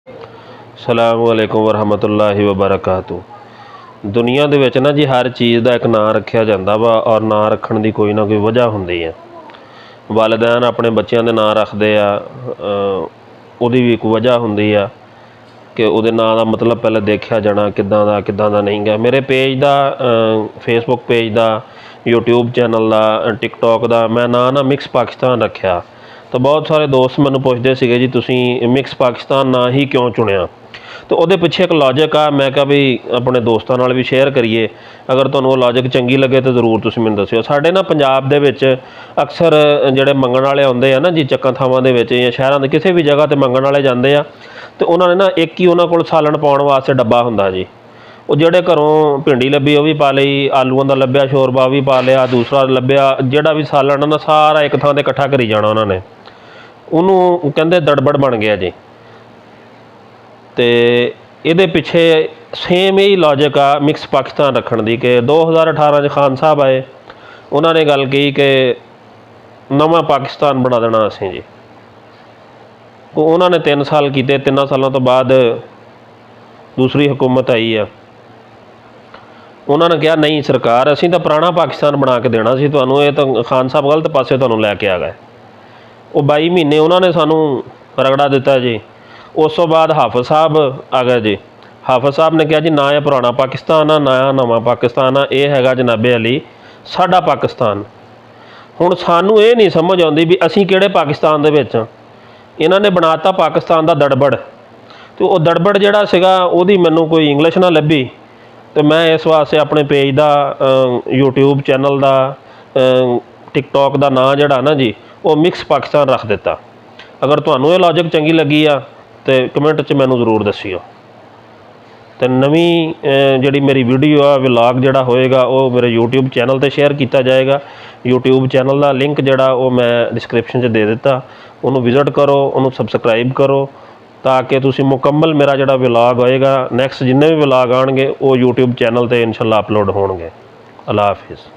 अस्सलामु अलैकुम वरहमतुल्लाहि वबरकातुह। दुनिया दे विच ना जी हर चीज़ का एक नां रखा जाता वा और नां रखण की कोई ना कोई वजह होंदी है। वालिदैन अपने बच्चों के नां रखते आ, उहदी भी एक वजह होंदी आ कि उहदे नां का मतलब पहले देखा जाना किदां दा नहीं गा। मेरे पेज का फेसबुक पेज का, यूट्यूब चैनल का, टिकटॉक का मैं नां ना मिक्स पाकिस्तान रखा। तो बहुत सारे दोस्त मैनूं पुछदे सीगे जी तुसीं मिक्स पाकिस्तान नां ही क्यों चुनिया। तो वो पिछे एक लॉजिक आ, मैं कहा भी अपने दोस्तों नाल भी शेयर करिए। अगर तुहानूं वो लॉजिक चंगी लगे तो जरूर तुसीं मैनूं दस्सिओ। साडे ना पंजाब दे विच अक्सर जिहड़े मंगण वाले आउंदे आ ना जी, चक्कां थावां दे विच या शहरां दे किसी भी जगह ते मंगण वाले जांदे आ, तो उन्होंने ना एक ही उन्होंने कोल सालन पाउण वास्ते डब्बा हुंदा जी। वो जिहड़े घरों भिंडी लभी वो भी पा लई, आलूआं दा लभ्या शोरबा भी पा लिया, दूसरा लभ्या जिहड़ा भी सालन ना सारा एक थां ते इकट्ठा करी जाना उन्होंने। उन्होंने कहते दड़बड़ बन गया जी। तो ये पिछे सेम यही लॉजिक आ मिक्स पाकिस्तान रखण दी कि 2018 खान साहब आए, उन्होंने गल की कि नवा पाकिस्तान बना देना असीं जी। उन्होंने 3 साल किए, 3 सालों तो बाद दूसरी हुकूमत आई है। उन्होंने कहा नहीं सरकार असीं तो पुराना पाकिस्तान बना के देना सी तुहानूं, ये तो खान साहब गलत पासे तुहानूं लैके आ गए। वो 22 महीने उन्होंने सानू रगड़ा दिता जी। उस तो बाद हाफिज साहब आ गए जी। हाफिज साहब ने कहा जी ना यह पुराना पाकिस्तान आ ना नवा पाकिस्तान आ, यह हैगा जनाबे अली साडा पाकिस्तान। हुण सानू ये नहीं समझ आउंदी भी असीं किहड़े पाकिस्तान दे विच आ। इन्हां ने बनाता पाकिस्तान दा दड़बड़। तो वो दड़बड़ जिहड़ा सीगा उहदी मैनूं कोई इंग्लिश ना लभी, तो मैं इस वास्ते अपने पेज का, यूट्यूब चैनल का, टिकटॉक का नां जिहड़ा ना जी वो मिक्स पाकिस्तान रख दिता। अगर तुहानूं ये लॉजिक चंगी लगी आ तो कमेंट च मैनूं जरूर दस्सिओ। तो नवीं जिहड़ी मेरी वीडियो आ व्लॉग जिहड़ा होएगा वो मेरे यूट्यूब चैनल ते शेयर किया जाएगा। यूट्यूब चैनल का लिंक जिहड़ा वो मैं डिस्क्रिप्शन च दे दिता, उन्होंने विजिट करो, उन्होंने सबसक्राइब करो ताकि तुसीं मुकम्मल मेरा जिहड़ा व्लॉग होएगा नैक्सट जिन्ने भी व्लॉग आउणगे वो यूट्यूब चैनल ते इंशाअल्लाह अपलोड होणगे। अल्लाह हाफिज़।